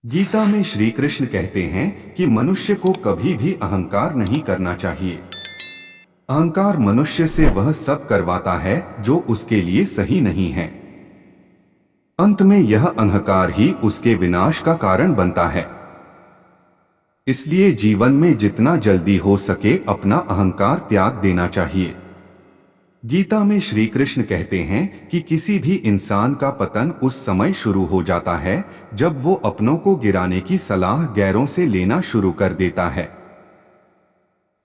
गीता में श्री कृष्ण कहते हैं कि मनुष्य को कभी भी अहंकार नहीं करना चाहिए। अहंकार मनुष्य से वह सब करवाता है जो उसके लिए सही नहीं है। अंत में यह अहंकार ही उसके विनाश का कारण बनता है। इसलिए जीवन में जितना जल्दी हो सके अपना अहंकार त्याग देना चाहिए। गीता में श्री कृष्ण कहते हैं कि किसी भी इंसान का पतन उस समय शुरू हो जाता है जब वो अपनों को गिराने की सलाह गैरों से लेना शुरू कर देता है।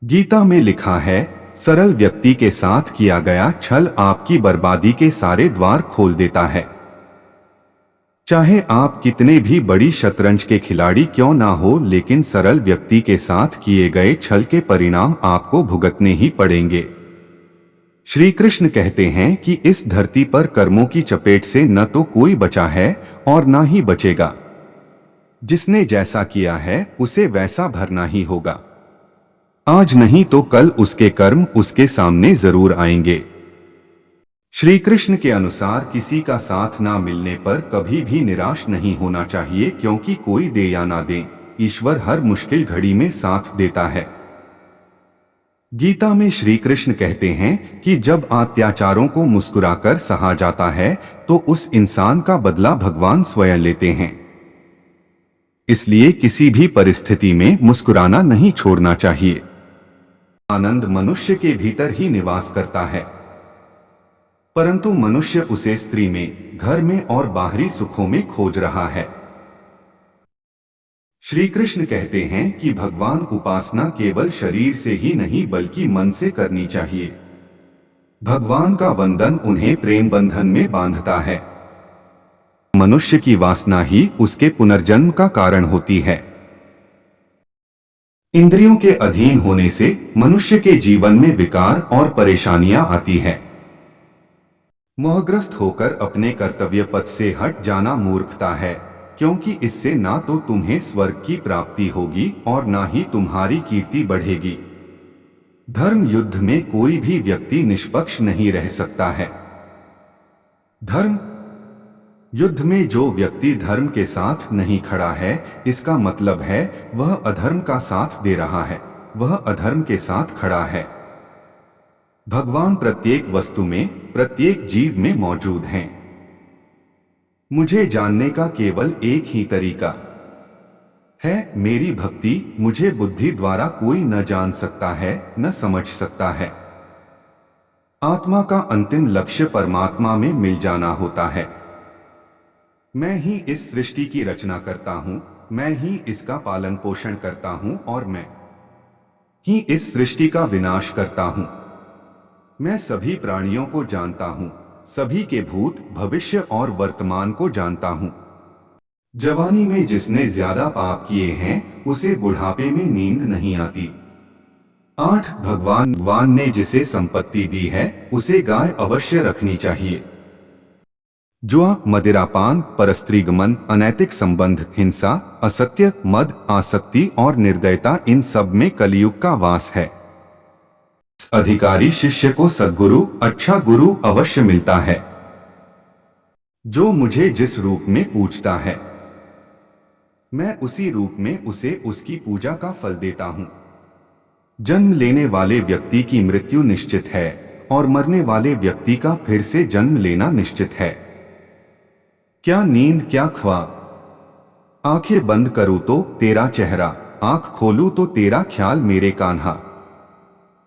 गीता में लिखा है, सरल व्यक्ति के साथ किया गया छल आपकी बर्बादी के सारे द्वार खोल देता है। चाहे आप कितने भी बड़ी शतरंज के खिलाड़ी क्यों ना हो, लेकिन सरल व्यक्ति के साथ किए गए छल के परिणाम आपको भुगतने ही पड़ेंगे। श्री कृष्ण कहते हैं कि इस धरती पर कर्मों की चपेट से न तो कोई बचा है और ना ही बचेगा। जिसने जैसा किया है उसे वैसा भरना ही होगा। आज नहीं तो कल उसके कर्म उसके सामने जरूर आएंगे। श्री कृष्ण के अनुसार किसी का साथ ना मिलने पर कभी भी निराश नहीं होना चाहिए, क्योंकि कोई दे या ना दे, ईश्वर हर मुश्किल घड़ी में साथ देता है। गीता में श्री कृष्ण कहते हैं कि जब अत्याचारों को मुस्कुराकर सहा जाता है तो उस इंसान का बदला भगवान स्वयं लेते हैं। इसलिए किसी भी परिस्थिति में मुस्कुराना नहीं छोड़ना चाहिए। आनंद मनुष्य के भीतर ही निवास करता है, परंतु मनुष्य उसे स्त्री में, घर में और बाहरी सुखों में खोज रहा है। श्री कृष्ण कहते हैं कि भगवान उपासना केवल शरीर से ही नहीं बल्कि मन से करनी चाहिए। भगवान का वंदन उन्हें प्रेम बंधन में बांधता है। मनुष्य की वासना ही उसके पुनर्जन्म का कारण होती है। इंद्रियों के अधीन होने से मनुष्य के जीवन में विकार और परेशानियां आती हैं। मोहग्रस्त होकर अपने कर्तव्य पथ से हट जाना मूर्खता है, क्योंकि इससे ना तो तुम्हें स्वर्ग की प्राप्ति होगी और ना ही तुम्हारी कीर्ति बढ़ेगी। धर्म युद्ध में कोई भी व्यक्ति निष्पक्ष नहीं रह सकता है। धर्म युद्ध में जो व्यक्ति धर्म के साथ नहीं खड़ा है, इसका मतलब है वह अधर्म का साथ दे रहा है, वह अधर्म के साथ खड़ा है। भगवान प्रत्येक वस्तु में, प्रत्येक जीव में मौजूद हैं। मुझे जानने का केवल एक ही तरीका है, मेरी भक्ति। मुझे बुद्धि द्वारा कोई न जान सकता है, न समझ सकता है। आत्मा का अंतिम लक्ष्य परमात्मा में मिल जाना होता है। मैं ही इस सृष्टि की रचना करता हूँ, मैं ही इसका पालन पोषण करता हूँ और मैं ही इस सृष्टि का विनाश करता हूँ। मैं सभी प्राणियों को जानता हूँ, सभी के भूत, भविष्य और वर्तमान को जानता हूँ। जवानी में जिसने ज्यादा पाप किए हैं उसे बुढ़ापे में नींद नहीं आती। 8 भगवान ने जिसे संपत्ति दी है उसे गाय अवश्य रखनी चाहिए। जुआ, मदिरापान, परस्त्रीगमन, अनैतिक संबंध, हिंसा, असत्य, मद, आसक्ति और निर्दयता, इन सब में कलयुग का वास है। अधिकारी शिष्य को सद्गुरु, अच्छा गुरु अवश्य मिलता है, जो मुझे जिस रूप में पूजता है मैं उसी रूप में उसे उसकी पूजा का फल देता हूँ। जन्म लेने वाले व्यक्ति की मृत्यु निश्चित है और मरने वाले व्यक्ति का फिर से जन्म लेना निश्चित है। क्या नींद, क्या ख्वाब। आंखें बंद करूं तो तेरा चेहरा, आंख खोलूं तो तेरा ख्याल मेरे कान्हा।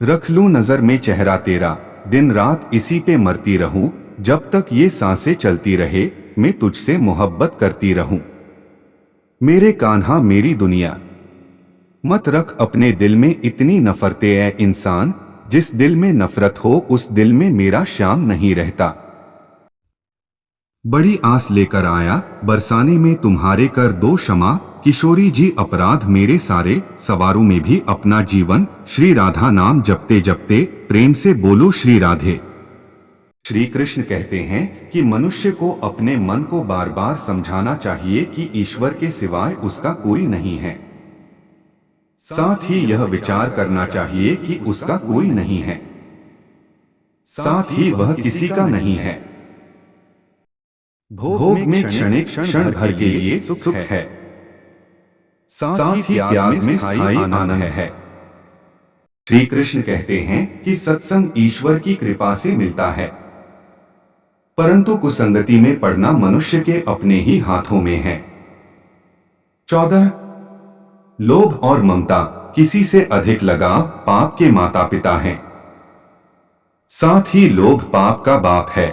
रख लूं नजर में चेहरा तेरा, दिन रात इसी पे मरती रहूं, जब तक ये सांसें चलती रहे मैं तुझसे मोहब्बत करती रहूं। मेरे कान्हा मेरी दुनिया। मत रख अपने दिल में इतनी नफरतें ऐ इंसान, जिस दिल में नफरत हो उस दिल में मेरा श्याम नहीं रहता। बड़ी आस लेकर आया, बरसाने में तुम्हारे कर दो क्षमा, किशोरी जी अपराध मेरे सारे, सवारों में भी अपना जीवन, श्री राधा नाम जपते जपते प्रेम से बोलो श्री राधे। श्री कृष्ण कहते हैं कि मनुष्य को अपने मन को बार बार समझाना चाहिए कि ईश्वर के सिवाय उसका कोई नहीं है। साथ ही यह विचार करना चाहिए कि उसका कोई नहीं है, साथ ही वह किसी का नहीं है। भोग में क्षणिक, क्षण भर के लिए सुख है, साथ ही त्याग में स्थायी आनंद है। श्री कृष्ण कहते हैं कि सत्संग ईश्वर की कृपा से मिलता है, परंतु कुसंगति में पड़ना मनुष्य के अपने ही हाथों में है। 14 लोभ और ममता, किसी से अधिक लगाव पाप के माता पिता हैं। साथ ही लोभ पाप का बाप है।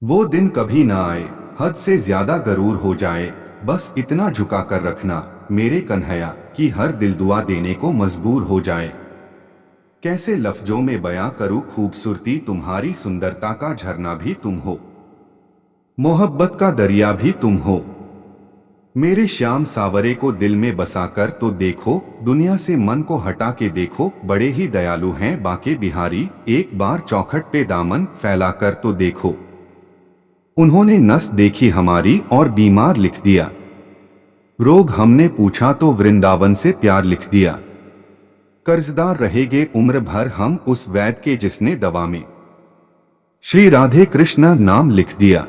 वो दिन कभी ना आए, हद से ज्यादा गरूर हो जाए, बस इतना झुका कर रखना मेरे कन्हैया कि हर दिल दुआ देने को मजबूर हो जाए। कैसे लफ्जों में बयां करूं खूबसूरती तुम्हारी, सुंदरता का झरना भी तुम हो, मोहब्बत का दरिया भी तुम हो। मेरे श्याम सावरे को दिल में बसाकर तो देखो, दुनिया से मन को हटा के देखो, बड़े ही दयालु हैं बाके बिहारी, एक बार चौखट पे दामन फैलाकर तो देखो। उन्होंने नस देखी हमारी और बीमार लिख दिया, रोग हमने पूछा तो वृंदावन से प्यार लिख दिया। कर्जदार रहेंगे उम्र भर हम उस वैद्य के जिसने दवा में श्री राधे कृष्ण नाम लिख दिया।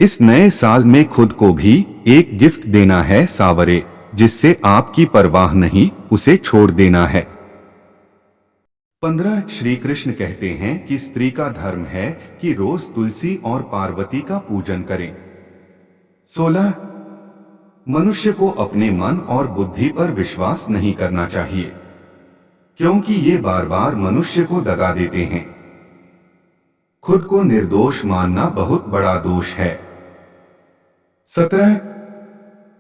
इस नए साल में खुद को भी एक गिफ्ट देना है सावरे, जिससे आपकी परवाह नहीं उसे छोड़ देना है। 15 श्री कृष्ण कहते हैं कि स्त्री का धर्म है कि रोज तुलसी और पार्वती का पूजन करें। 16 मनुष्य को अपने मन और बुद्धि पर विश्वास नहीं करना चाहिए, क्योंकि ये बार बार मनुष्य को दगा देते हैं। खुद को निर्दोष मानना बहुत बड़ा दोष है। 17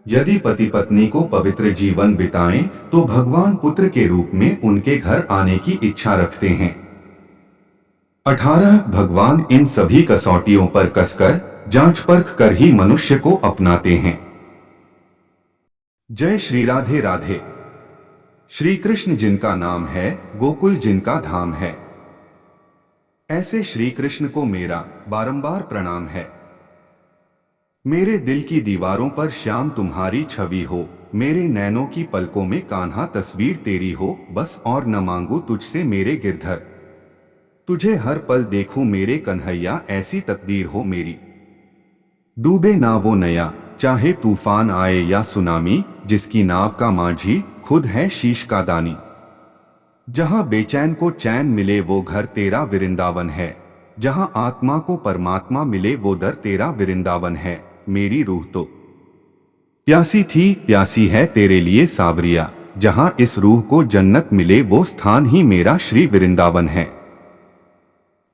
यदि पति पत्नी को पवित्र जीवन बिताएं तो भगवान पुत्र के रूप में उनके घर आने की इच्छा रखते हैं। 18 भगवान इन सभी कसौटियों पर कसकर जांच परख कर ही मनुष्य को अपनाते हैं। जय श्री राधे राधे। श्री कृष्ण जिनका नाम है, गोकुल जिनका धाम है, ऐसे श्री कृष्ण को मेरा बारंबार प्रणाम है। मेरे दिल की दीवारों पर श्याम तुम्हारी छवि हो, मेरे नैनों की पलकों में कान्हा तस्वीर तेरी हो, बस और न मांगू तुझसे मेरे गिरधर, तुझे हर पल देखूं मेरे कन्हैया, ऐसी तकदीर हो मेरी। डूबे ना वो नया, चाहे तूफान आए या सुनामी, जिसकी नाव का माझी खुद है शीश का दानी। जहां बेचैन को चैन मिले वो घर तेरा वृंदावन है, जहां आत्मा को परमात्मा मिले वो दर तेरा वृंदावन है। मेरी रूह तो प्यासी थी, प्यासी है तेरे लिए सावरिया, जहां इस रूह को जन्नत मिले वो स्थान ही मेरा श्री वृंदावन है।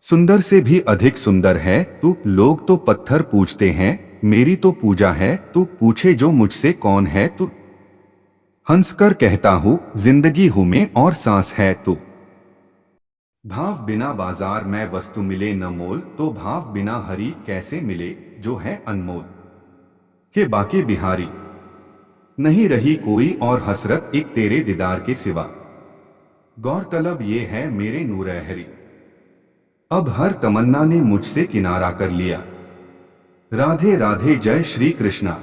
सुंदर से भी अधिक सुंदर है तू, लोग तो पत्थर पूजते हैं, मेरी तो पूजा है तू, पूछे जो मुझसे कौन है तू, हंसकर कहता हूँ जिंदगी हूँ मैं और सांस है तू। भाव बिना बाजार में वस्तु मिले न मोल, तो भाव बिना हरि कैसे मिले जो है अनमोल। के बाके बिहारी नहीं रही कोई और हसरत एक तेरे दीदार के सिवा, गौरतलब ये है मेरे नूर हरी, अब हर तमन्ना ने मुझसे किनारा कर लिया। राधे राधे जय श्री कृष्णा।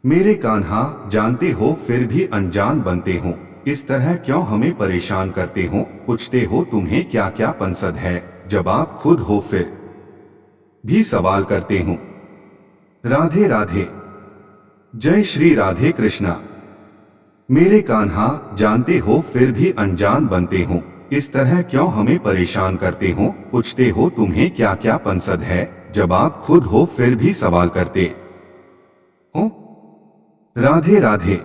मेरे कान्हा जानते हो फिर भी अनजान बनते हो, इस तरह क्यों हमें परेशान करते हो, पूछते हो तुम्हें क्या क्या पंसद है, जवाब खुद हो फिर भी सवाल करते हो। राधे राधे जय श्री राधे कृष्णा। मेरे कान्हा जानते हो फिर भी अनजान बनते हो, इस तरह क्यों हमें परेशान करते हो, पूछते हो तुम्हें क्या क्या पंसद है, जवाब खुद हो फिर भी सवाल करते हो। राधे राधे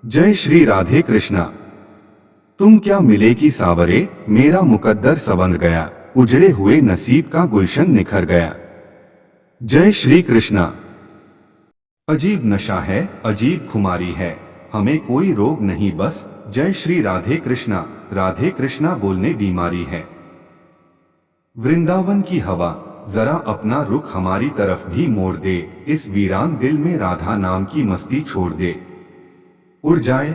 जय श्री राधे कृष्णा। तुम क्या मिले कि सावरे, मेरा मुकद्दर संवर गया, उजड़े हुए नसीब का गुलशन निखर गया। जय श्री कृष्णा। अजीब नशा है, अजीब खुमारी है, हमें कोई रोग नहीं बस जय श्री राधे कृष्णा, राधे कृष्णा बोलने बीमारी है। वृंदावन की हवा जरा अपना रुख हमारी तरफ भी मोड़ दे, इस वीरान दिल में राधा नाम की मस्ती छोड़ दे। उड़ जाए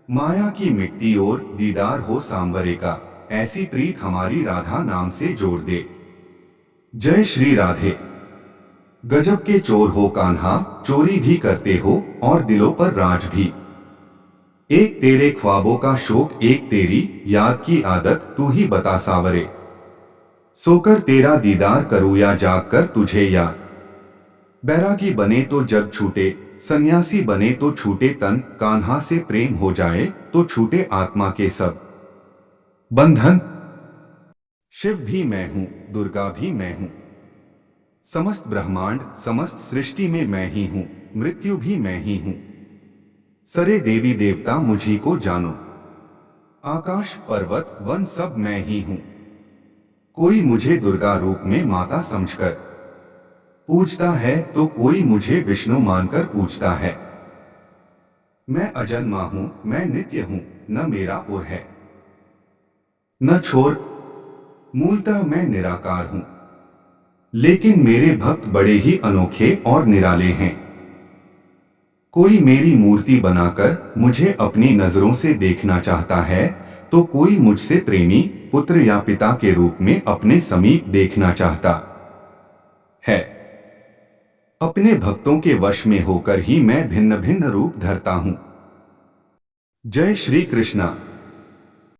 माया की मिट्टी और दीदार हो सांवरे का, ऐसी प्रीत हमारी राधा नाम से जोड़ दे। जय श्री राधे। गजब के चोर हो कान्हा, चोरी भी करते हो और दिलों पर राज भी, एक तेरे ख्वाबों का शौक एक तेरी याद की आदत, तू ही बता सावरे, सोकर तेरा दीदार करूं या जाग कर तुझे याद। बैरागी बने तो जग छूटे, सन्यासी बने तो छूटे तन, कान्हा से प्रेम हो जाए तो छूटे आत्मा के सब बंधन। शिव भी मैं हूं, दुर्गा भी मैं हूं, समस्त ब्रह्मांड समस्त सृष्टि में मैं ही हूं, मृत्यु भी मैं ही हूं। सरे देवी देवता मुझी को जानो, आकाश पर्वत वन सब मैं ही हूं। कोई मुझे दुर्गा रूप में माता समझकर पूजता है तो कोई मुझे विष्णु मानकर पूजता है। मैं अजन्मा हूं, मैं नित्य हूं, न मेरा और है न छोर, मूलतः मैं निराकार हूं। लेकिन मेरे भक्त बड़े ही अनोखे और निराले हैं। कोई मेरी मूर्ति बनाकर मुझे अपनी नजरों से देखना चाहता है तो कोई मुझसे प्रेमी पुत्र या पिता के रूप में अपने समीप देखना चाहता है। अपने भक्तों के वश में होकर ही मैं भिन्न भिन्न रूप धरता हूं। जय श्री कृष्णा।